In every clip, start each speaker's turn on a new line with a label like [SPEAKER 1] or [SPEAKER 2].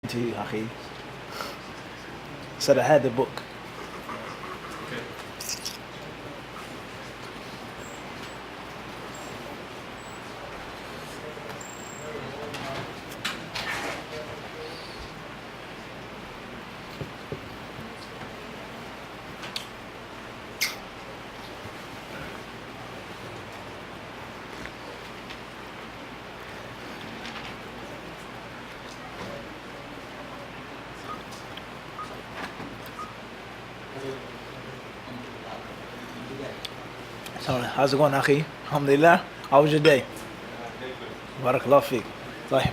[SPEAKER 1] To you, Akhi. Said I had the book.
[SPEAKER 2] Okay.
[SPEAKER 1] So, how's it going, Akhi? Alhamdulillah. How was your day? Barakallah feek. طيب.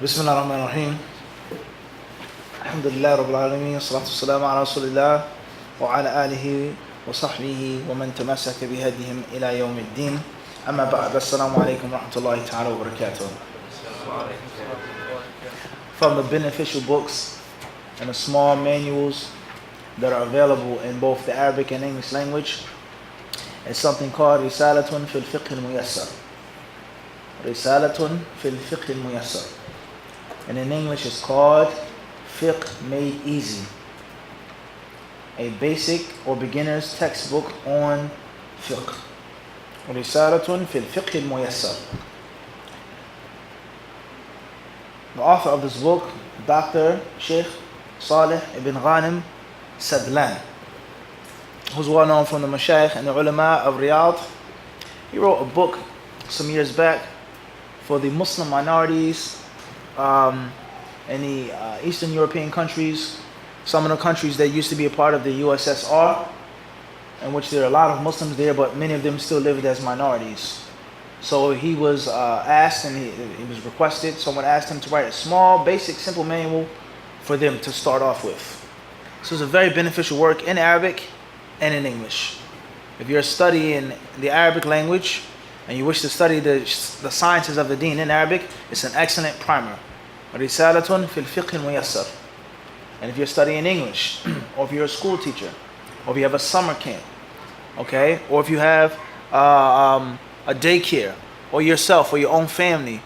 [SPEAKER 1] بسم الله الرحمن الرحيم. الحمد لله رب العالمين والصلاة والسلام على رسول الله وعلى آله وصحبه ومن تمسك بهديهم إلى يوم الدين. أما بعد. السلام عليكم ورحمة الله تعالى وبركاته. From the beneficial books and the small manuals that are available in both the Arabic and English language, it's something called Risalatun fil Fiqh al-Muyassar. Risalatun fil Fiqh al-Muyassar. And in English it's called Fiqh Made Easy. A basic or beginner's textbook on fiqh. Risalatun fil Fiqh al-Muyassar. The author of this book, Dr. Sheikh Salih ibn Ghanim Sadlan, who's well known from the Mashayikh and the Ulama of Riyadh. He wrote a book some years back for the Muslim minorities in the Eastern European countries, some of the countries that used to be a part of the USSR, in which there are a lot of Muslims there, but many of them still lived as minorities. So he was asked, and he was requested, someone asked him to write a small, basic, simple manual for them to start off with. So it's a very beneficial work in Arabic and in English. If you're studying the Arabic language and you wish to study the sciences of the deen in Arabic, it's an excellent primer. Risalatun fil Fiqh al-Muyassar. And if you're studying English, or if you're a school teacher, or if you have a summer camp, okay, or if you have a daycare, or yourself, or your own family,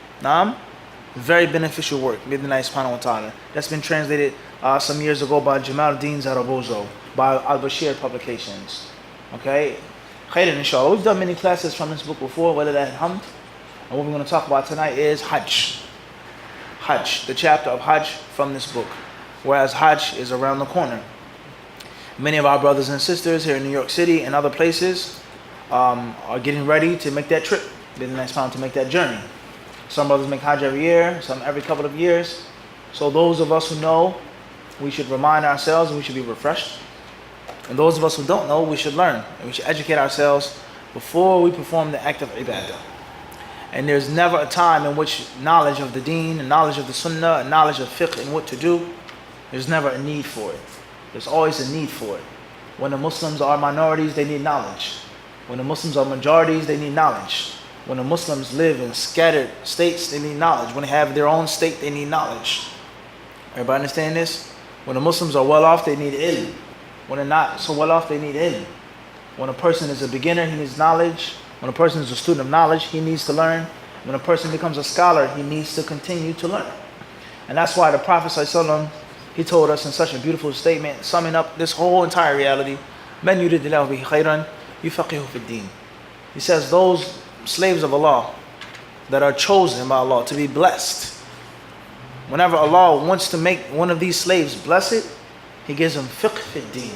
[SPEAKER 1] very beneficial work, Bidnillah subhanahu wa ta'ala. That's been translated some years ago by Jamaluddin Zarabozo, by Al-Bashir Publications. Okay? Khairan, inshallah. We've done many classes from this book before, whether that hamd. And what we're going to talk about tonight is Hajj. Hajj, the chapter of Hajj from this book. Whereas Hajj is around the corner. Many of our brothers and sisters here in New York City and other places are getting ready to make that trip. Been a nice time to make that journey. Some brothers make Hajj every year, some every couple of years. So those of us who know, we should remind ourselves and we should be refreshed. And those of us who don't know, we should learn. And we should educate ourselves before we perform the act of ibadah. And there's never a time in which knowledge of the deen, and knowledge of the sunnah, and knowledge of fiqh and what to do, there's never a need for it. There's always a need for it. When the Muslims are minorities, they need knowledge. When the Muslims are majorities, they need knowledge. When the Muslims live in scattered states, they need knowledge. When they have their own state, they need knowledge. Everybody understand this? When the Muslims are well off, they need ilm. When they're not so well off, they need ilm. When a person is a beginner, he needs knowledge. When a person is a student of knowledge, he needs to learn. When a person becomes a scholar, he needs to continue to learn. And that's why the Prophet ﷺ, he told us in such a beautiful statement, summing up this whole entire reality, مَنْ يُرِدِ اللَّهُ بِهِ خَيْرًا يُفَقِهُ فِي الدِّينِ. He says those slaves of Allah that are chosen by Allah to be blessed, whenever Allah wants to make one of these slaves blessed, He gives them fiqh fi din,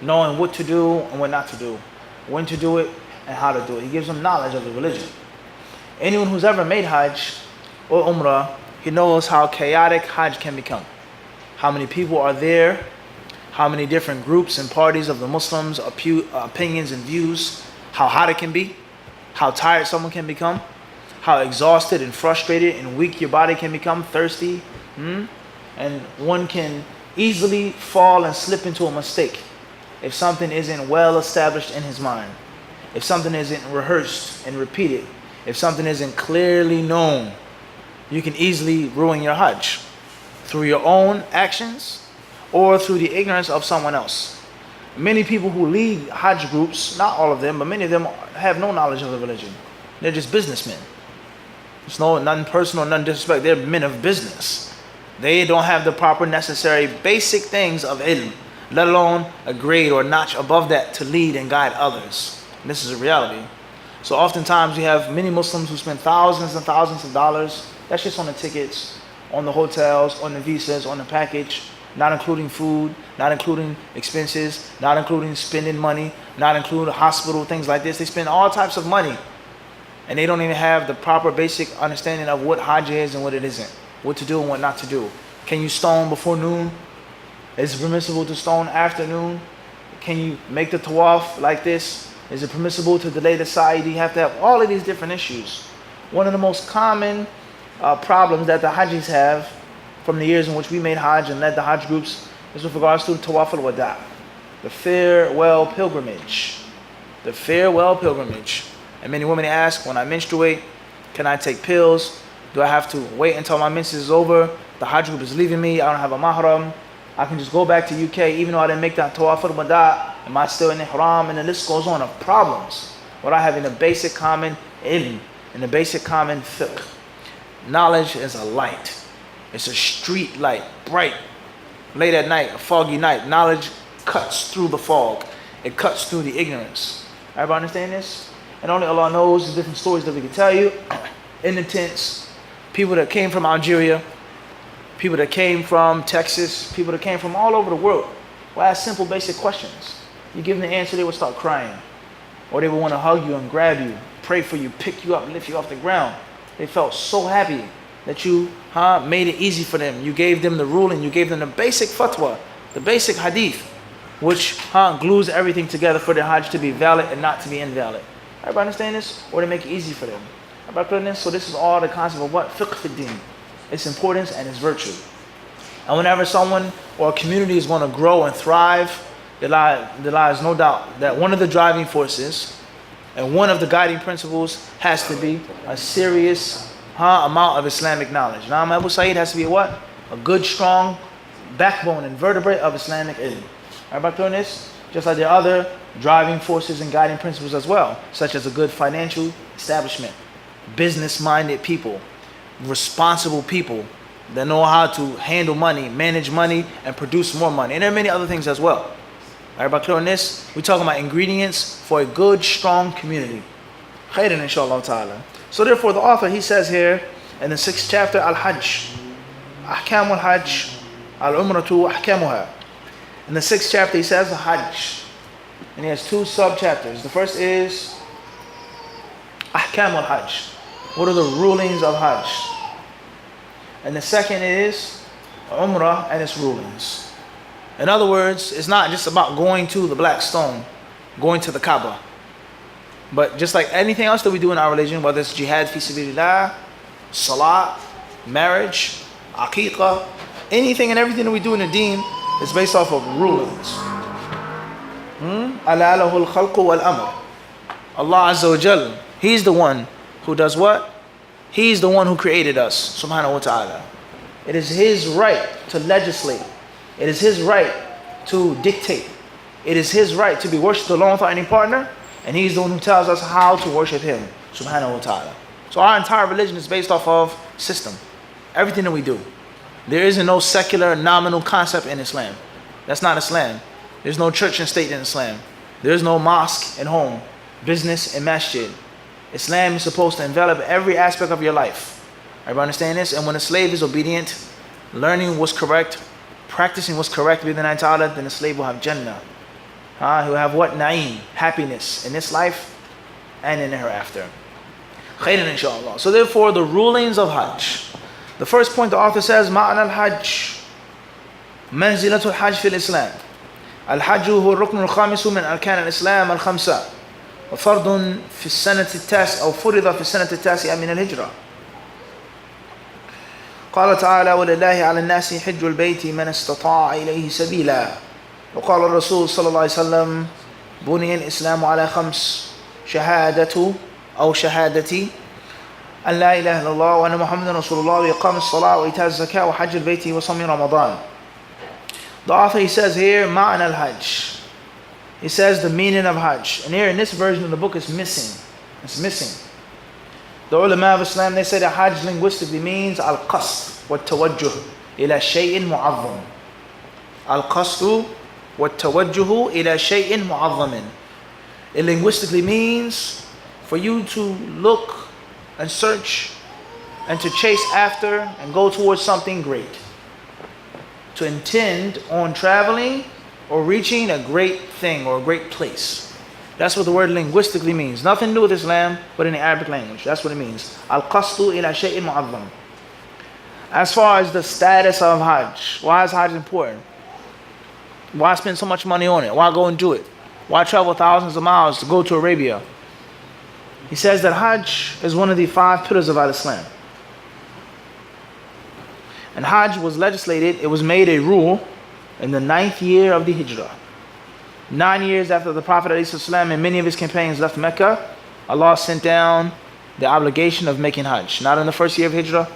[SPEAKER 1] knowing what to do and what not to do, when to do it and how to do it. He gives them knowledge of the religion. Anyone who's ever made Hajj or Umrah, he knows how chaotic Hajj can become. How many people are there, how many different groups and parties of the Muslims, opinions and views, how hot it can be, how tired someone can become, how exhausted and frustrated and weak your body can become, thirsty. And one can easily fall and slip into a mistake if something isn't well established in his mind, if something isn't rehearsed and repeated, if something isn't clearly known. You can easily ruin your Hajj through your own actions or through the ignorance of someone else. Many people who lead Hajj groups, not all of them, but many of them have no knowledge of the religion. They're just businessmen. It's nothing personal, nothing disrespect. They're men of business. They don't have the proper necessary basic things of ilm, let alone a grade or notch above that to lead and guide others. And this is a reality. So oftentimes you have many Muslims who spend thousands and thousands of dollars. That's just on the tickets, on the hotels, on the visas, on the package, not including food, not including expenses, not including spending money, not including hospital, things like this. They spend all types of money and they don't even have the proper basic understanding of what Hajj is and what it isn't, what to do and what not to do. Can you stone before noon? Is it permissible to stone after noon? Can you make the tawaf like this? Is it permissible to delay the sa'i? You have to have all of these different issues. One of the most common problems that the Hajjis have from the years in which we made Hajj and led the Hajj groups is with regards to the Tawaf al-Wada, the farewell pilgrimage. The farewell pilgrimage. And many women ask, when I menstruate, can I take pills? Do I have to wait until my menses is over? The Hajj group is leaving me. I don't have a mahram. I can just go back to UK even though I didn't make that Tawaf al-Wada. Am I still in ihram? And the list goes on of problems without having the basic common ilm and the basic common fiqh. Knowledge is a light. It's a street light, bright. Late at night, a foggy night, knowledge cuts through the fog. It cuts through the ignorance. Everybody understand this? And only Allah knows the different stories that we can tell you. In the tents, people that came from Algeria, people that came from Texas, people that came from all over the world will ask simple basic questions. You give them the answer, they will start crying. Or they will want to hug you and grab you, pray for you, pick you up, lift you off the ground. They felt so happy that you made it easy for them. You gave them the ruling, you gave them the basic fatwa, the basic hadith, which glues everything together for the Hajj to be valid and not to be invalid. Everybody understand this? Or to make it easy for them. Everybody clear this? So this is all the concept of what? Fiqh fi din. Its importance and its virtue. And whenever someone or a community is going to grow and thrive, there lies no doubt that one of the driving forces and one of the guiding principles has to be a serious amount of Islamic knowledge. Now, Abu Sa'id has to be what? A good, strong backbone and vertebrae of Islamic ilm. Everybody clear on this? Just like there are other driving forces and guiding principles as well, such as a good financial establishment, business-minded people, responsible people that know how to handle money, manage money, and produce more money. And there are many other things as well. Everybody clear on this? We're talking about ingredients for a good, strong community. Khairan inshallah ta'ala. So therefore the author, he says here in the 6th chapter, Al-Hajj, Ahkam al-Hajj, Al-Umratu Ahkamuha. In the 6th chapter he says the Hajj. And he has 2 sub-chapters. The first is Ahkam al-Hajj. What are the rulings of Hajj? And the second is Umrah and its rulings. In other words, it's not just about going to the black stone, going to the Kaaba. But just like anything else that we do in our religion, whether it's jihad fi sabilillah, salat, marriage, aqiqah, anything and everything that we do in the deen is based off of rulings. Ala lahul khalqu wal amr. Allah Azza wa Jal, He's the one who does what? He's the one who created us, subhanahu wa ta'ala. It is His right to legislate. It is His right to dictate. It is His right to be worshipped alone without any partner. And He's the one who tells us how to worship Him, subhanahu wa ta'ala. So our entire religion is based off of system. Everything that we do. There isn't no secular, nominal concept in Islam. That's not Islam. There's no church and state in Islam. There's no mosque and home, business and masjid. Islam is supposed to envelop every aspect of your life. Everybody understand this? And when a slave is obedient, learning what's correct, practicing what's correct within Allah, then the slave will have Jannah. He'll have what? Na'im, happiness in this life and in the hereafter. Khairan inshallah. So therefore the rulings of Hajj. The first point the author says, Ma'ana al-Hajj. Manzilatul Hajj fil Islam. Al-Hajj huwa al-rukn al-khamisu min arkan al-Islam al-khamsa. وفرض في السنة التاسعة أو فرض في السنة التاسعة من الهجرة. قال تعالى ولله على الناس حج البيت من استطاع إليه سبيلا. وقال الرسول صلى الله عليه وسلم بني الإسلام على 5 شهادة أو شهادتي أن لا إله إلا الله وأن محمد رسول الله وإقام الصلاة وإيتاء الزكاة وحج البيت وصوم رمضان. The author, he says here معنى الحج. He says the meaning of Hajj. And here in this version of the book is missing. It's missing. The ulama of Islam, they say that Hajj linguistically means al-qasd wa tawajjuh. إلى شيء معظم. القصد والتوجه إلى شيء معظم. It linguistically means for you to look and search and to chase after and go towards something great. To intend on traveling or reaching a great thing or a great place. That's what the word linguistically means. Nothing to do with Islam, but in the Arabic language. That's what it means. Al-qasdu ila shay'in mu'azzam. As far as the status of Hajj, why is Hajj important? Why spend so much money on it? Why go and do it? Why travel thousands of miles to go to Arabia? He says that Hajj is one of the 5 pillars of Islam. And Hajj was legislated, it was made a rule in the 9th year of the Hijrah. 9 years after the Prophet ﷺ and many of his companions left Mecca, Allah sent down the obligation of making Hajj. Not in the 1st year of Hijrah,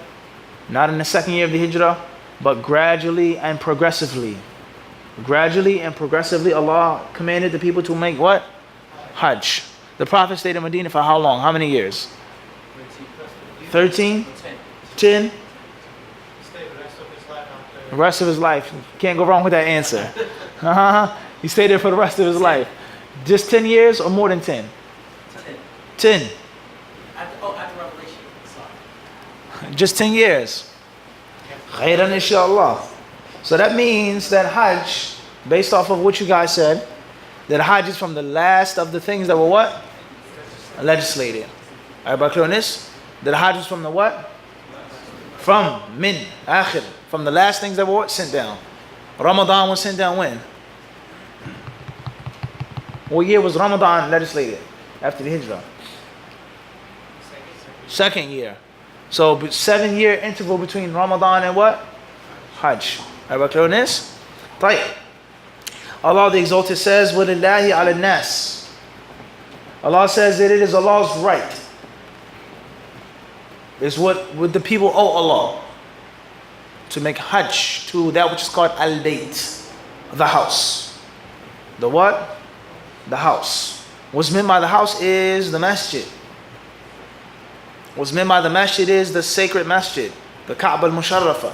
[SPEAKER 1] not in the 2nd year of the Hijrah, but gradually and progressively. Gradually and progressively, Allah commanded the people to make what? Hajj. The Prophet stayed in Medina for how long? How many years? 13? 10? The rest of his life. Can't go wrong with that answer. He stayed there for the rest of his life. Just 10 years or more than 10? 10.
[SPEAKER 3] After Revelation. Sorry.
[SPEAKER 1] Just 10 years. Khairan inshallah. So that means that Hajj, based off of what you guys said, that Hajj is from the last of the things that were what? Legislated. Everybody clear on this? That Hajj is from the what? From min, akhir. From the last things that were what? Sent down. Ramadan was sent down when? What year was Ramadan legislated after the Hijrah? 2nd year. So 7-year interval between Ramadan and what? Hajj. Everybody clear on this? طيب. Allah the Exalted says, وَلِلَّهِ عَلَى النَّاسِ. Allah says that it is Allah's right. It's what would the people owe Allah. To make Hajj to that which is called Al-Bayt. The house. The what? The house. What's meant by the house is the masjid. What's meant by the masjid is the sacred masjid. The Kaaba al-Musharrafa.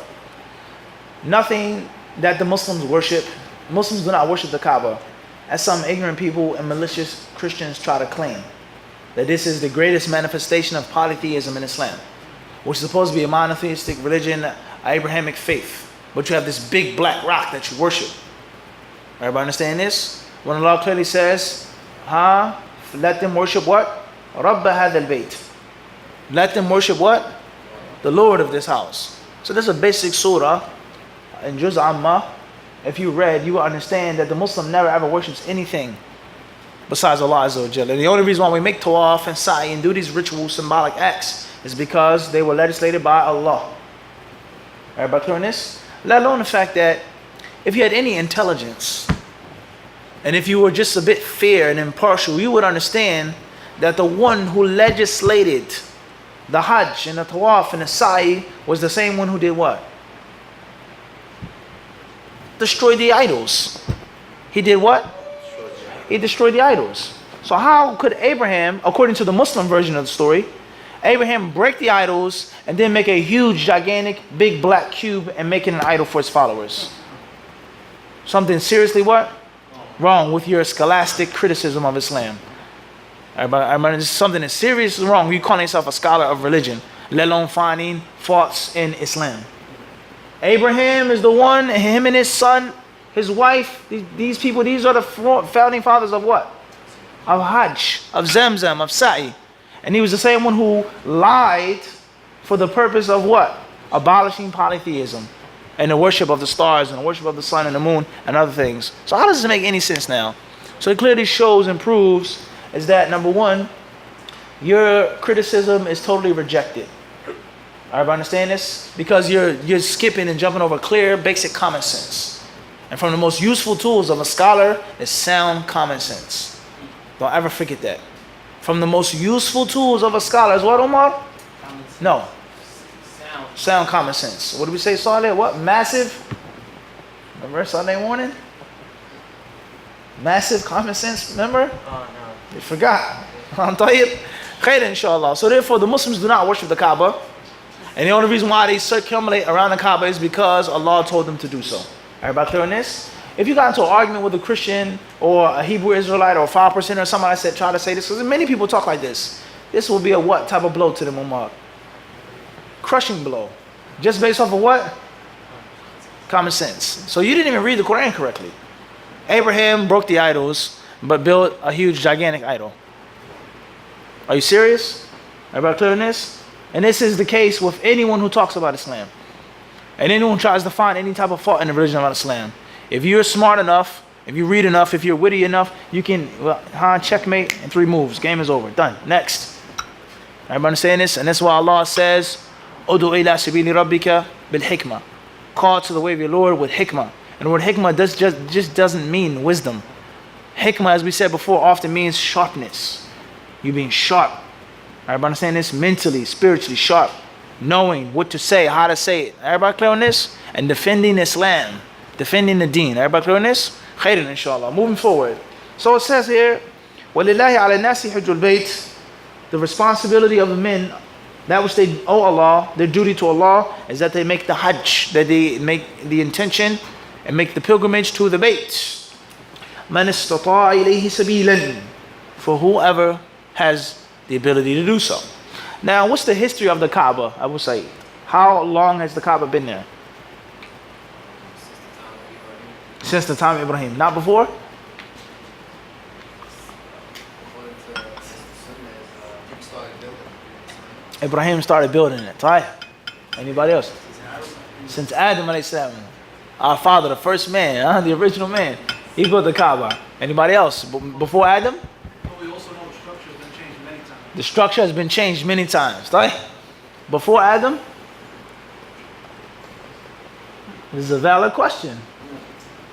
[SPEAKER 1] Nothing that the Muslims worship. Muslims do not worship the Kaaba, as some ignorant people and malicious Christians try to claim. That this is the greatest manifestation of polytheism in Islam, which is supposed to be a monotheistic religion, Abrahamic faith. But you have this big black rock that you worship. Everybody understand this? When Allah clearly says, let them worship what? رَبَّ هَذَا الْبَيْتِ. Let them worship what? The Lord of this house. So this is a basic surah in Juz Amma. If you read, you will understand that the Muslim never ever worships anything besides Allah Azza wa Jalla. And the only reason why we make tawaf and sa'i and do these ritual symbolic acts is because they were legislated by Allah. Everybody clear on this? Let alone the fact that if you had any intelligence and if you were just a bit fair and impartial, you would understand that the one who legislated the Hajj and the Tawaf and the Sa'i was the same one who did what? Destroyed the idols. He did what? He destroyed the idols. So how could Abraham, according to the Muslim version of the story, Abraham break the idols and then make a huge, gigantic, big black cube and make it an idol for his followers? Something seriously what? Wrong with your scholastic criticism of Islam. Everybody, something is seriously wrong. You calling yourself a scholar of religion, let alone finding faults in Islam. Abraham is the one, him and his son, his wife, these people, these are the founding fathers of what? Of Hajj, of Zamzam, of Sa'i. And he was the same one who lied for the purpose of what? Abolishing polytheism and the worship of the stars and the worship of the sun and the moon and other things. So how does this make any sense now? So it clearly shows and proves is that, number one, your criticism is totally rejected. Everybody understand this? Because you're skipping and jumping over clear, basic common sense. And from the most useful tools of a scholar is sound common sense. Don't ever forget that. From the most useful tools of a scholar is what, Omar? No. Sound common sense. What did we say, Saleh? What? Massive? Remember Sunday morning? Massive common sense, remember?
[SPEAKER 3] Oh, no.
[SPEAKER 1] You forgot. Khair inshallah. So therefore the Muslims do not worship the Kaaba. And the only reason why they circumambulate around the Kaaba is because Allah told them to do so. Everybody clear on this? If you got into an argument with a Christian or a Hebrew Israelite or a 5% or somebody said, try to say this, because many people talk like this. This will be a what type of blow to them, Umar? Crushing blow. Just based off of what? Common sense. So you didn't even read the Quran correctly. Abraham broke the idols, but built a huge, gigantic idol. Are you serious? Everybody clear on this? And this is the case with anyone who talks about Islam. And anyone who tries to find any type of fault in the religion of Islam. If you're smart enough, if you read enough, if you're witty enough, you can checkmate in 3 moves. Game is over. Done. Next. Everybody understand this? And that's why Allah says, Udu ila sabili rabbika bil hikmah. Call to the way of your Lord with hikmah. And the word hikmah just doesn't mean wisdom. Hikmah, as we said before, often means sharpness. You being sharp. Everybody understand this? Mentally, spiritually sharp. Knowing what to say, how to say it. Everybody clear on this? And defending Islam. Defending the deen. Everybody clear on this? Khairan, inshallah. Moving forward. So it says here, وَلِلَّهِ عَلَى النَّاسِ حِجُّ الْبَيْتِ. The responsibility of the men, that which they owe Allah, their duty to Allah, is that they make the Hajj, that they make the intention and make the pilgrimage to the Bayt. مَنِ اسْتَطَاعَ إِلَيْهِ سَبِيلًا. For whoever has the ability to do so. Now, what's the history of the Kaaba, I would say? How long has the Kaaba been there? Since the time of Ibrahim. Not before? Ibrahim started building it. Right? Anybody else? Since Adam alayhi salam. Our father, the first man, the original man. He built the Kaaba. Anybody else? Before Adam?
[SPEAKER 2] We also know the structure has been changed many times.
[SPEAKER 1] The structure has been changed many times. Right? Before Adam? This is a valid question.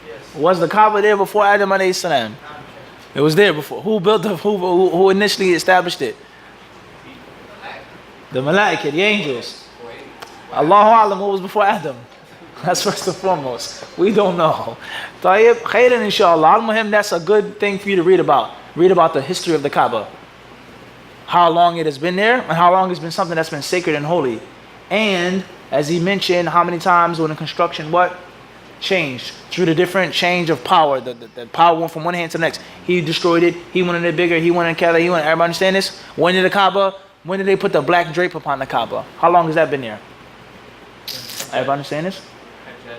[SPEAKER 3] Yes.
[SPEAKER 1] Was the Kaaba there before Adam alayhi salam? It was there before. Who built the, who initially established it? The Malaika, the angels. Allahu Alam, what was before Adam? That's first and foremost. We don't know. Tayyib, khairan inshallah. Al-Muhim, that's a good thing for you to read about. Read about the history of the Kaaba. How long it has been there, and how long it's been something that's been sacred and holy. And, as he mentioned, how many times when the construction, changed through the different change of power. The power went from one hand to the next. He destroyed it. He wanted it bigger. He wanted it. Everybody understand this? When did they put the black drape upon the Kaaba? How long has that been there? Everybody understand this?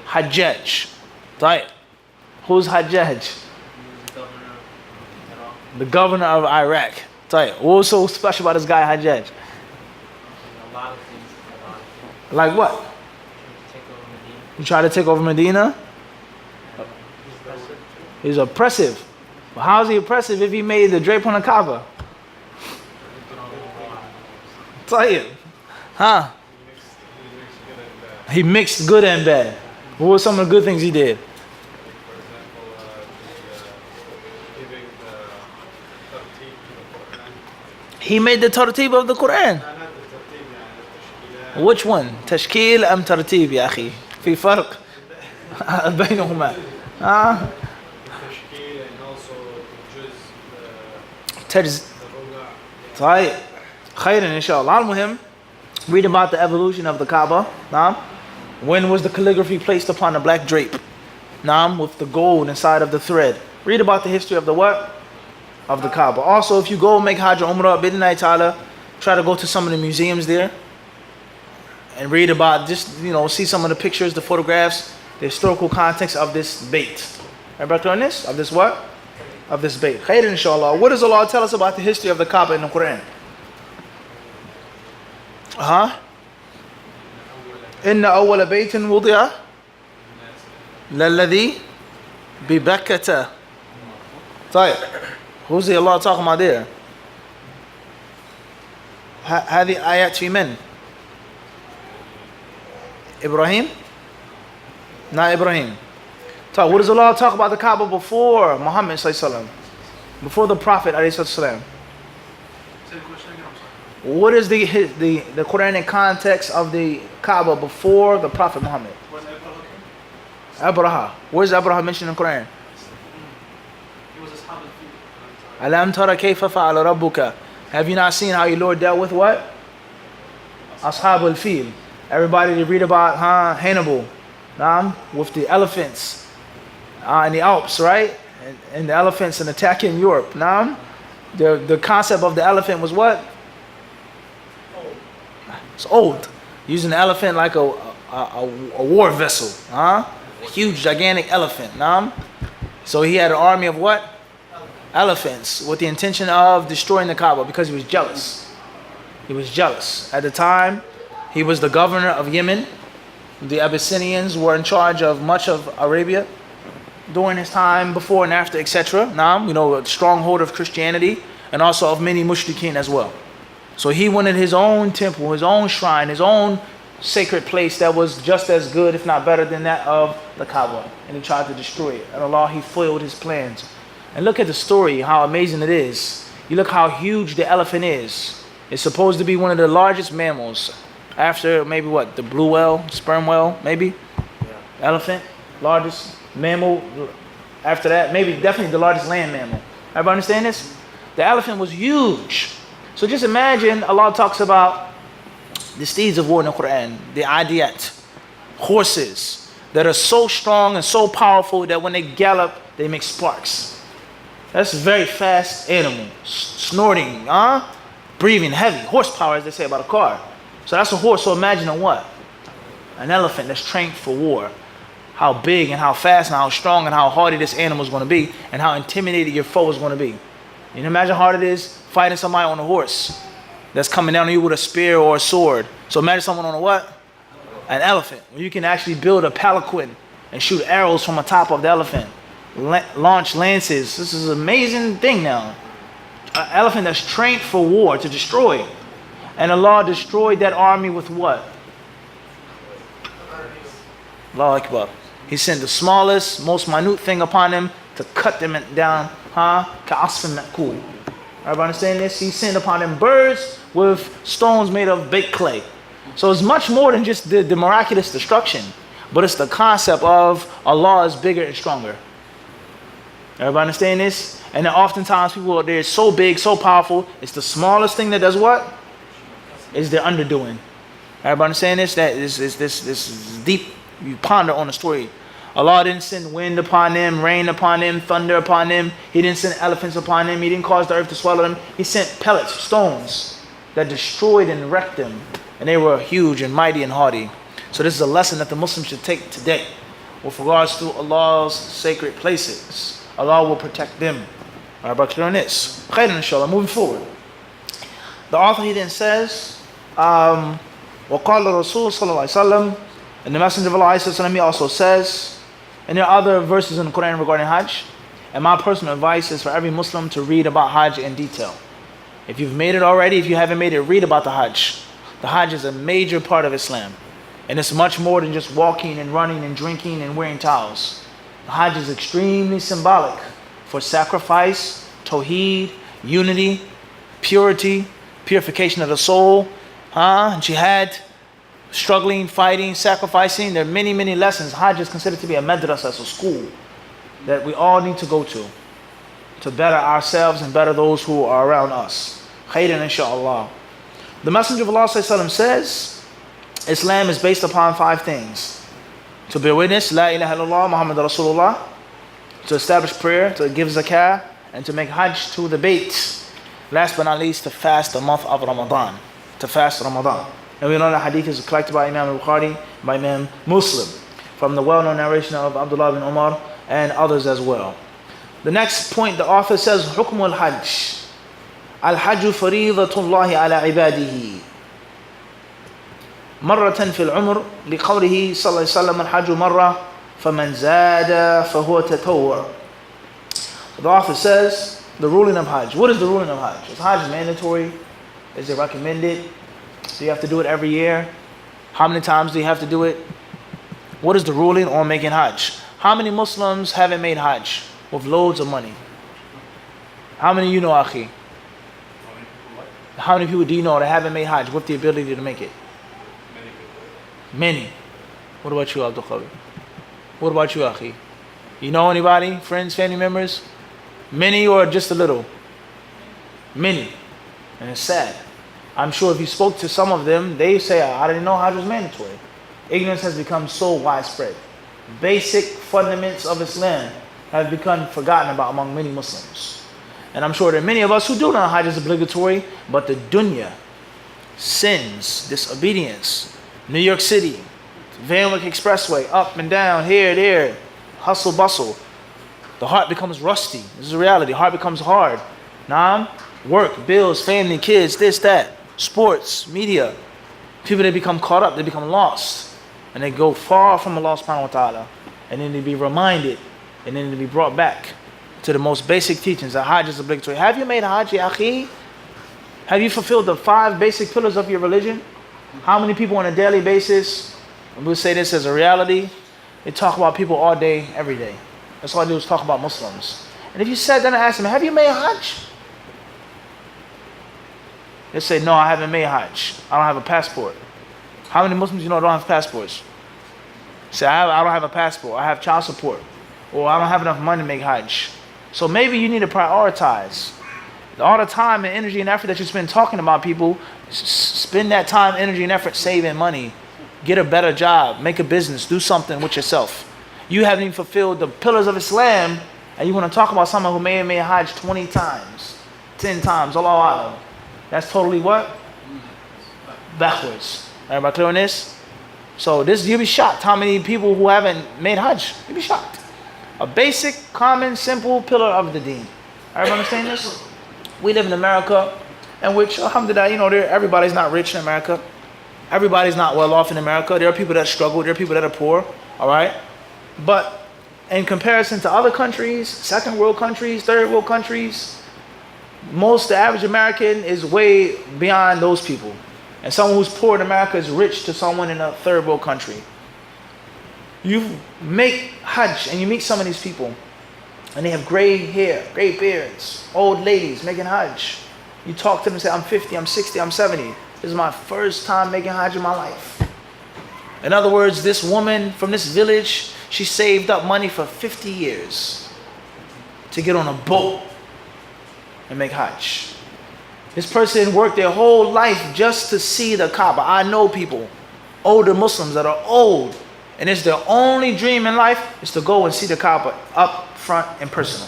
[SPEAKER 1] Hajj. Right. Who's Hajj? The governor of Iraq. Right. What was so special about this guy Hajj?
[SPEAKER 3] A lot of things.
[SPEAKER 1] Like what?
[SPEAKER 3] Take over Medina.
[SPEAKER 1] You try to take over Medina? He's oppressive. Well, how is he oppressive if he made the drape on the Kaaba? Tayyib. Huh? He mixed good and bad. What were some of the good things he did? He made the tartib of the Quran. Which one? Tashkil am tartib, ya akhi? في فرق بينهما. طيب خير إن شاء الله. المهم, read about the evolution of the Kaaba. When was the calligraphy placed upon the black drape? With the gold inside of the thread. Read about the history of the what? Of the Kaaba. Also, if you go make Hajj or Umrah, bidnai ta'ala, try to go to some of the museums there and read about, see some of the pictures, the photographs, the historical context of this Bayt. Everybody on this? Of this what? Of this Bayt. Khair inshallah. What does Allah tell us about the history of the Kaaba in the Quran? إن أول بيت وضع للذي ببكة. طيب. Who's the Allah talking about there? هذه آيات في من? Ibrahim? Not Ibrahim. So what does Allah talk about the Kaaba before Muhammad sallallahu alaihi wasallam? Before the Prophet alayhi salam? What is the Quranic context of the Kaaba before the Prophet Muhammad? Abraha. Where's Abraha mentioned in the Quran?
[SPEAKER 2] He was ashab al-fil.
[SPEAKER 1] Alam tara kayfa fa'ala rabbuka. Have you not seen how your Lord dealt with what? Ashab al-fil. Everybody they read about, Hannibal, with the elephants in the Alps, right? And the elephants and attacking Europe, The concept of the elephant was what? It's old. Using the elephant like a war vessel, Huge, gigantic elephant, So he had an army of what? Elephants, with the intention of destroying the Kaaba because he was jealous. He was jealous. At the time, he was the governor of Yemen. The Abyssinians were in charge of much of Arabia during his time, before and after, etc. A stronghold of Christianity and also of many mushrikeen as well. So he wanted his own temple, his own shrine, his own sacred place that was just as good, if not better than that of the Kaaba. And he tried to destroy it. And Allah, he foiled his plans. And look at the story, how amazing it is. You look how huge the elephant is. It's supposed to be one of the largest mammals. After maybe what? The blue whale, sperm whale, maybe? Yeah. Elephant, largest mammal. After that, maybe definitely the largest land mammal. Everybody understand this? The elephant was huge. So just imagine Allah talks about the steeds of war in the Quran, the adiyat, horses that are so strong and so powerful that when they gallop, they make sparks. That's a very fast animal, snorting, breathing heavy, horsepower as they say about a car. So that's a horse. So imagine a what? An elephant that's trained for war. How big and how fast and how strong and how hardy this animal is going to be, and how intimidated your foe is going to be. You can imagine how hard it is fighting somebody on a horse that's coming down on you with a spear or a sword. So imagine someone on a what? An elephant. You can actually build a palanquin and shoot arrows from the top of the elephant. Launch lances. This is an amazing thing now. An elephant that's trained for war, to destroy. And Allah destroyed that army with what? Allahu Akbar. He sent the smallest, most minute thing upon them to cut them down. Ka'asfin ma'kul. Everybody understand this? He sent upon them birds with stones made of baked clay. So it's much more than just the miraculous destruction, but it's the concept of Allah is bigger and stronger. Everybody understand this? And then oftentimes people, they're so big, so powerful, it's the smallest thing that does what? Is their underdoing. Everybody understand this? That this is deep. You ponder on the story. Allah didn't send wind upon them, rain upon them, thunder upon them. He didn't send elephants upon them. He didn't cause the earth to swallow them. He sent pellets, stones that destroyed and wrecked them. And they were huge and mighty and hardy. So this is a lesson that the Muslims should take today with regards to Allah's sacred places. Allah will protect them. All right, clear on this. Khairan inshallah. Moving forward. The author, he then says, وَقَالَ الرَّسُولُ صلى الله عليه وسلم, and the Messenger of Allah he also says, and there are other verses in the Quran regarding Hajj, and my personal advice is for every Muslim to read about Hajj in detail. If you've made it already, if you haven't made it, read about the Hajj. The Hajj is a major part of Islam, and it's much more than just walking and running and drinking and wearing towels. The Hajj is extremely symbolic for sacrifice, tawheed, unity, purity, purification of the soul, jihad, struggling, fighting, sacrificing. There are many, many lessons. Hajj is considered to be a madrasa, a school that we all need to go to better ourselves and better those who are around us. Khairan inshaAllah. The Messenger of Allah says, Islam is based upon 5 things. To bear witness, La ilaha illallah, Muhammad Rasulullah. To establish prayer, to give zakah, and to make Hajj to the Bayt. Last but not least, to fast the month of Ramadan. To fast Ramadan. And we know that hadith is collected by Imam al-Bukhari, by Imam Muslim, from the well-known narration of Abdullah bin Umar and others as well. The next point, the author says, حكم الحج. الحج فريضة الله على عباده. مرة في العمر لقوله صلى الله عليه وسلم الحج مرة فمن زاد فهو تطوع. The author says, the ruling of Hajj. What is the ruling of Hajj? Is Hajj mandatory? Is it recommended? Do you have to do it every year? How many times do you have to do it? What is the ruling on making Hajj? How many Muslims haven't made Hajj with loads of money? How many you know, Akhi? How many people do you know that haven't made Hajj with the ability to make it? Many. What about you, Abdul Khawi? What about you, Akhi? You know anybody? Friends, family members? Many or just a little? Many. And it's sad. I'm sure if you spoke to some of them, they say, I didn't know Hajj was mandatory. Ignorance has become so widespread. Basic fundamentals of Islam have become forgotten about among many Muslims. And I'm sure there are many of us who do know Hajj is obligatory, but the dunya, sins, disobedience, New York City, Van Wyck Expressway, up and down, here, there, hustle, bustle. The heart becomes rusty. This is a reality. Heart becomes hard. Work, bills, family, kids, this, that, sports, media. People, they become caught up, they become lost. And they go far from Allah subhanahu wa ta'ala. And then they be reminded, and then they be brought back to the most basic teachings that Hajj is obligatory. Have you made Hajj, ya akhi? Have you fulfilled the 5 basic pillars of your religion? How many people on a daily basis, and we'll say this as a reality, they talk about people all day, every day. That's all they do is talk about Muslims. And if you sat down and asked them, have you made Hajj? They say, no, I haven't made Hajj. I don't have a passport. How many Muslims you know don't have passports? Say, I don't have a passport. I have child support. Or I don't have enough money to make Hajj. So maybe you need to prioritize. All the time and energy and effort that you spend talking about people, spend that time, energy, and effort saving money. Get a better job. Make a business. Do something with yourself. You haven't even fulfilled the pillars of Islam, and you want to talk about someone who may have made Hajj 20 times, 10 times, Allahu A'lam. That's totally what? Backwards. Everybody clear on this? So this, you'll be shocked how many people who haven't made Hajj. You'll be shocked. A basic, common, simple pillar of the deen. Everybody understand this? We live in America, in which, alhamdulillah, everybody's not rich in America. Everybody's not well off in America. There are people that struggle. There are people that are poor. All right? But in comparison to other countries, second world countries, third world countries, the average American is way beyond those people. And someone who's poor in America is rich to someone in a third world country. You make Hajj and you meet some of these people, and they have gray hair, gray beards, old ladies making Hajj. You talk to them and say, I'm 50, I'm 60, I'm 70. This is my first time making Hajj in my life. In other words, this woman from this village, she saved up money for 50 years to get on a boat and make Hajj. This person worked their whole life just to see the Kaaba. I know people, older Muslims that are old, and it's their only dream in life is to go and see the Kaaba up front and personal.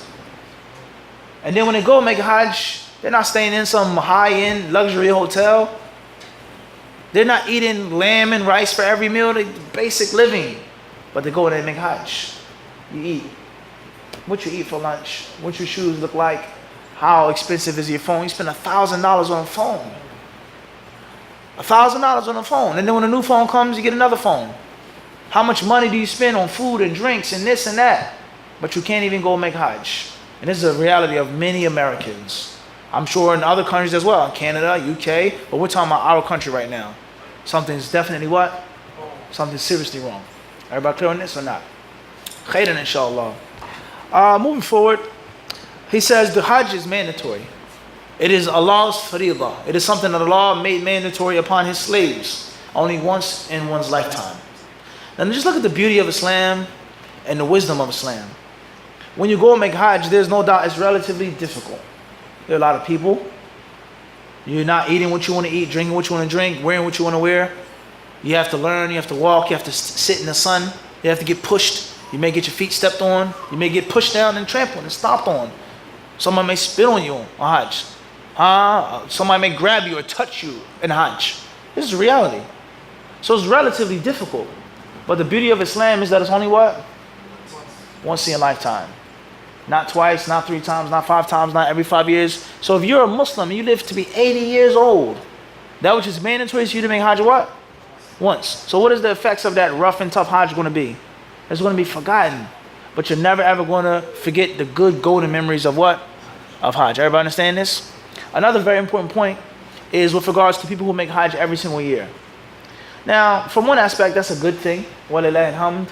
[SPEAKER 1] And then when they go make Hajj, they're not staying in some high-end luxury hotel. They're not eating lamb and rice for every meal, they basic living. But they go and they make Hajj. You eat. What you eat for lunch? What your shoes look like? How expensive is your phone? You spend $1,000 on a phone. $1,000 on a phone. And then when a new phone comes, you get another phone. How much money do you spend on food and drinks and this and that? But you can't even go make Hajj. And this is a reality of many Americans. I'm sure in other countries as well, Canada, UK, but we're talking about our country right now. Something's definitely what? Something's seriously wrong. Everybody clear on this or not? Khairan, inshallah. Moving forward, he says the Hajj is mandatory. It is Allah's faridah. It is something that Allah made mandatory upon His slaves only once in one's lifetime. Now just look at the beauty of Islam and the wisdom of Islam. When you go and make Hajj, there's no doubt it's relatively difficult. There are a lot of people. You're not eating what you want to eat, drinking what you want to drink, wearing what you want to wear. You have to learn, you have to walk, you have to sit in the sun, you have to get pushed. You may get your feet stepped on, you may get pushed down and trampled and stomped on. Someone may spit on you on Hajj. Somebody may grab you or touch you in Hajj. This is reality. So it's relatively difficult. But the beauty of Islam is that it's only what? Once in a lifetime. Not twice, not 3 times, not 5 times, not every 5 years. So if you're a Muslim and you live to be 80 years old, that which is mandatory for you to make Hajj what? Once. So what is the effects of that rough and tough Hajj going to be? It's going to be forgotten. But you're never ever going to forget the good golden memories of what? Of Hajj. Everybody understand this? Another very important point is with regards to people who make Hajj every single year. Now, from one aspect, that's a good thing. Walillahi alhamd.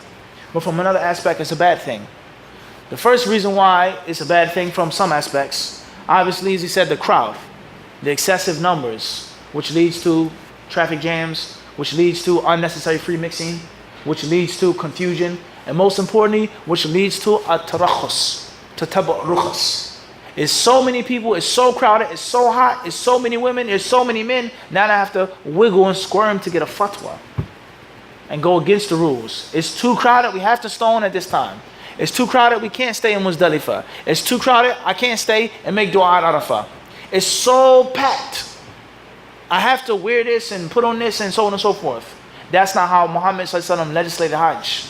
[SPEAKER 1] But from another aspect, it's a bad thing. The first reason why it's a bad thing from some aspects, obviously, as he said, the crowd, the excessive numbers, which leads to traffic jams, which leads to unnecessary free mixing, which leads to confusion, and most importantly, which leads to at-tarakhus, tatabu' rukhas. It's so many people, it's so crowded, it's so hot, it's so many women, there's so many men. Now I have to wiggle and squirm to get a fatwa and go against the rules. It's too crowded, we have to stone at this time. It's too crowded, we can't stay in Muzdalifah. It's too crowded, I can't stay and make dua at Arafah. It's so packed. I have to wear this and put on this and so on and so forth. That's not how Muhammad ﷺ legislated Hajj.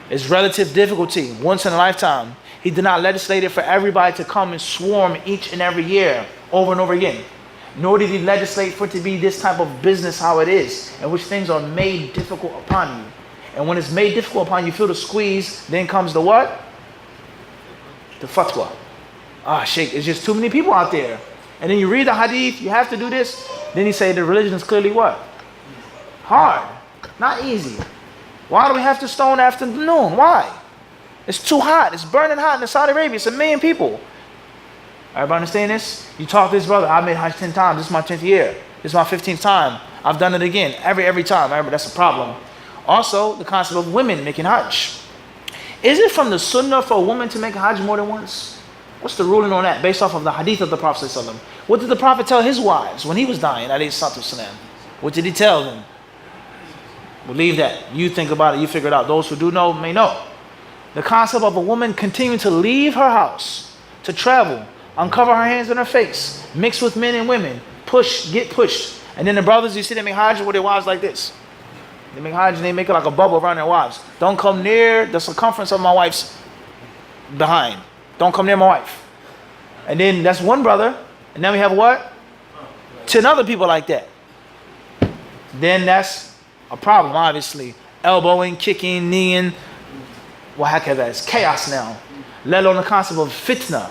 [SPEAKER 1] It's relative difficulty, once in a lifetime. He did not legislate it for everybody to come and swarm each and every year, over and over again. Nor did he legislate for it to be this type of business how it is, in which things are made difficult upon you. And when it's made difficult upon you, feel the squeeze, then comes the what? The fatwa. Ah, Sheikh, it's just too many people out there. And then you read the hadith, you have to do this. Then he say the religion is clearly what? Hard, not easy. Why do we have to stone afternoon? Why? It's too hot. It's burning hot in Saudi Arabia. It's 1 million people. Everybody understand this? You talk to this brother, I made Hajj 10 times. This is my 10th year. This is my 15th time. I've done it again. Every time. That's a problem. Also, the concept of women making Hajj. Is it from the sunnah for a woman to make Hajj more than once? What's the ruling on that based off of the hadith of the Prophet ﷺ? What did the Prophet tell his wives when he was dying, alayhi salatu wasalam? What did he tell them? We'll leave that. You think about it, you figure it out. Those who do know may know. The concept of a woman continuing to leave her house, to travel, uncover her hands and her face, mix with men and women, push, get pushed. And then the brothers, you see them make Hajj with their wives like this. They make Hajj and they make it like a bubble around their wives. Don't come near the circumference of my wife's behind. Don't come near my wife. And then that's one brother. And then we have what? 10 other people like that. Then that's a problem, obviously. Elbowing, kicking, kneeing. Wahakadha. It's chaos now. Let alone the concept of fitna.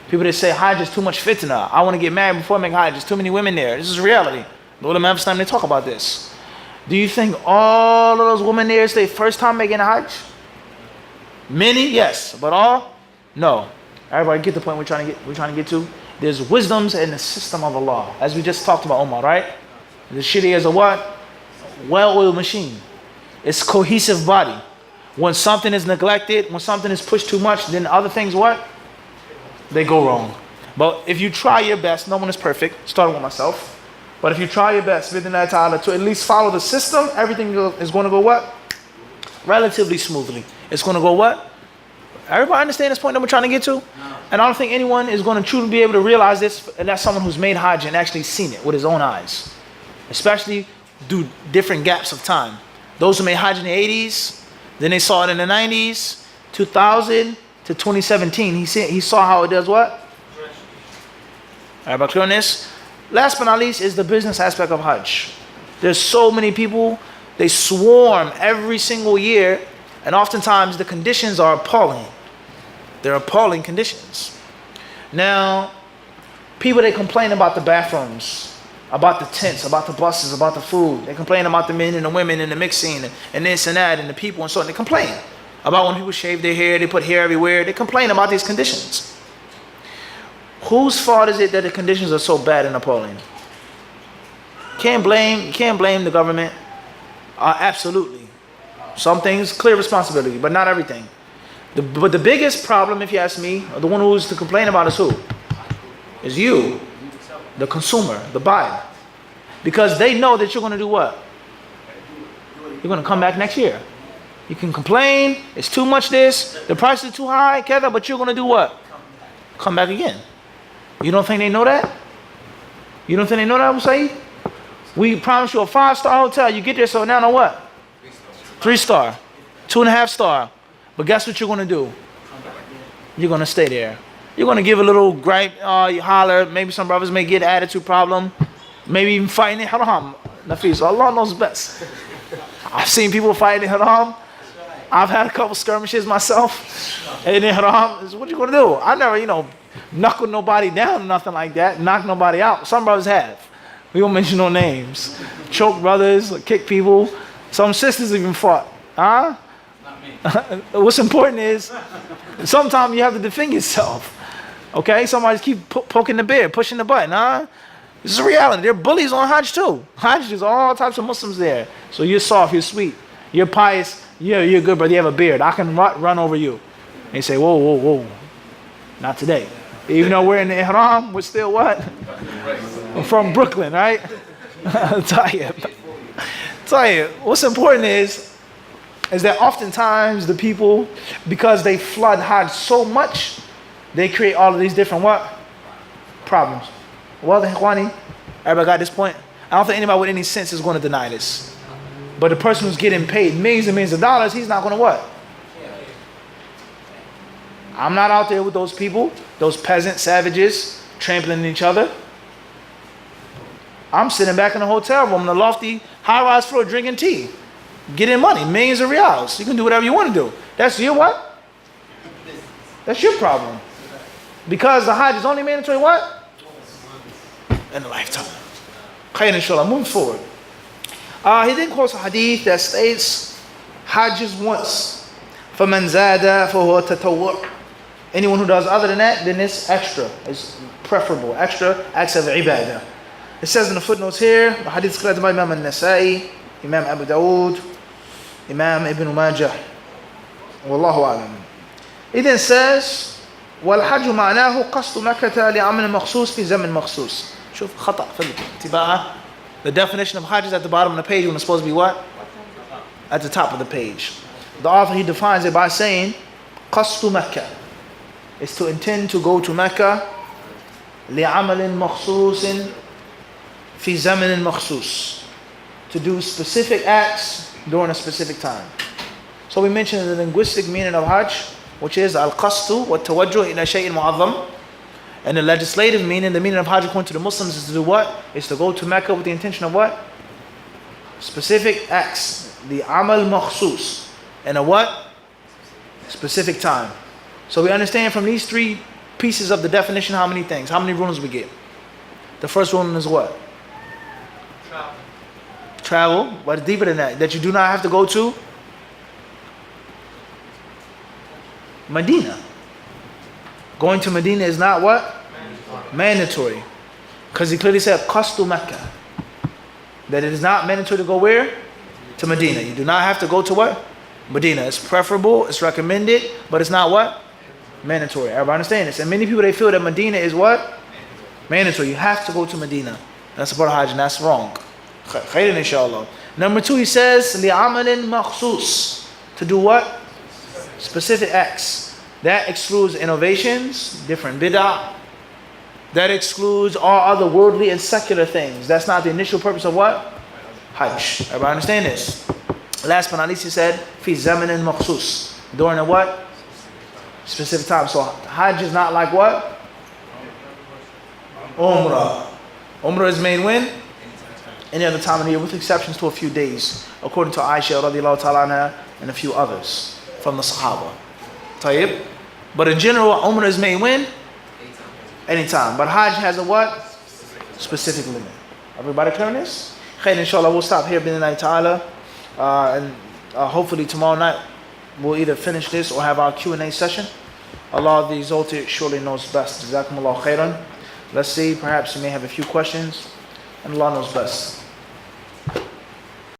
[SPEAKER 1] People that say Hajj is too much fitna. I want to get married before I make Hajj. There's too many women there. This is reality. The ulama of Islam, they talk about this. Do you think all of those women there is their first time making a Hajj? Many, yes. But all? No. Everybody get the point we're trying to get to? There's wisdoms in the system of Allah. As we just talked about Umar, right? The Sharia is a what? Well-oiled machine. It's cohesive body. When something is neglected, when something is pushed too much, then other things what? They go wrong. But if you try your best, no one is perfect, starting with myself. But if you try your best, bid'Allah ta'ala, to at least follow the system, everything is going to go what? Relatively smoothly. It's going to go what? Everybody understand this point that we're trying to get to? No. And I don't think anyone is going to truly be able to realize this unless someone who's made Hajj and actually seen it with his own eyes. Especially through different gaps of time. Those who made Hajj in the 80s, then they saw it in the 90s, 2000 to 2017. He saw how it does what? Everybody clear on this? Last but not least is the business aspect of Hajj. There's so many people, they swarm every single year, and oftentimes the conditions are appalling. They're appalling conditions. Now, people, they complain about the bathrooms, about the tents, about the buses, about the food. They complain about the men and the women and the mixing and this and that and the people and so on. They complain about when people shave their hair, they put hair everywhere. They complain about these conditions. Whose fault is it that the conditions are so bad and appalling? Can't blame the government. Absolutely. Some things, clear responsibility, but not everything. But the biggest problem, if you ask me, or the one who's to complain about is who? Is you, the consumer, the buyer. Because they know that you're going to do what? You're going to come back next year. You can complain, it's too much this, the price is too high, but you're going to do what? Come back again. You don't think they know that? You don't think they know that, Abu Saeed? We promise you a 5-star hotel, you get there, so now what? 3-star, 2.5 star. But guess what you're going to do? You're going to stay there. You're going to give a little gripe, you holler. Maybe some brothers may get an attitude problem. Maybe even fighting in haram. Nafis, Allah knows best. I've seen people fighting in haram. I've had a couple skirmishes myself. And in haram, what you going to do? I never, knuckle nobody down or nothing like that. Knock nobody out. Some brothers have. We won't mention no names. Choke brothers, kick people. Some sisters even fought. Huh? What's important is sometimes you have to defend yourself. Okay? Somebody keep poking the bear, pushing the button. Huh? This is a reality. There are bullies on Hajj too. Hajj is all types of Muslims there. So you're soft, you're sweet, you're pious, you're good, brother. You have a beard. I can run over you. And you say, whoa. Not today. Even though we're in the ihram, we're still what? I'm from Brooklyn, right? Tayyib. What's important is that oftentimes the people, because they flood Hajj so much, they create all of these different what? Problems. Well, Ikhwani, everybody got this point? I don't think anybody with any sense is going to deny this. But the person who's getting paid millions and millions of dollars, he's not going to what? I'm not out there with those people, those peasant savages, trampling each other. I'm sitting back in a hotel room in a lofty, high-rise floor drinking tea, getting money, millions of reals. You can do whatever you want to do. That's your what? That's your problem. Because the Hajj is only mandatory what? In a lifetime. Khair inshallah, moving forward. He then quotes a hadith that states, Hajj is once. فَمَنْ زَادَ فَهُوَ تَتَوُّعْ. Anyone who does other than that, then it's extra. It's preferable. Extra acts of ibadah. It says in the footnotes here, the hadith is collected by Imam al-Nasa'i, Imam Abu Dawood, Imam Ibn Majah. Wallahu alam. It then says, وَالْحَجُّ مَعْنَاهُ قَصْدُ مَكَّةَ لِعَمْلٍ مَخْصُوص فِي زَمٍ مَخْصُوص. شوف خطأ في الاتباع. The definition of Hajj is at the bottom of the page when it's supposed to be what? At the top of the page. The author, he defines it by saying, قَصْدُ مَكَّةَ. It's to intend to go to Mecca لِعَمَلٍ مَخْصُوصٍ فِي زَمٍ مَخْصُوص. To do specific acts during a specific time. So we mentioned the linguistic meaning of Hajj, which is al-qasdu wa tawajjuh ila shay'in mu'azzam. And the legislative meaning, the meaning of Hajj according to the Muslims is to do what? Is to go to Mecca with the intention of what? Specific acts. The amal makhsus. And a what? Specific time. So we understand from these three pieces of the definition how many things, how many rulings we get. The first ruling is what? Travel. But deeper than that, that you do not have to go to Medina. Going to Medina is not what? Mandatory. Because he clearly said, Qastu Mecca. That it is not mandatory to go where? To Medina. You do not have to go to what? Medina. It's preferable, it's recommended, but it's not what? Mandatory. Everybody understand this? And many people, they feel that Medina is what? Mandatory. You have to go to Medina. That's a part of Hajj, and that's wrong. Khairin inshallah. Number two, he says, لِعَمَلٍ مَخْصُوص. To do what? Specific acts. That excludes innovations, different bid'ah. That excludes all other worldly and secular things. That's not the initial purpose of what? Hajj. Everybody understand this? Last but not least, he said, fi zamanin makhsus. During a what? Specific time. So Hajj is not like what? Umrah. Umrah is made when? Any other time of the year, with exceptions to a few days, according to Aisha radiallahu ta'ala anha and a few others from the Sahaba. Tayyib. But in general, Umrah is made when? Anytime. But Hajj has a what? Specific limit. Everybody clear on this? Khair, inshallah, we'll stop here, bi'idhnillahi ta'ala. And hopefully tomorrow night, we'll either finish this or have our Q&A session. Allah the Exalted surely knows best. Jazakumullah khairan. Let's see, perhaps you may have a few questions. And Allah knows best.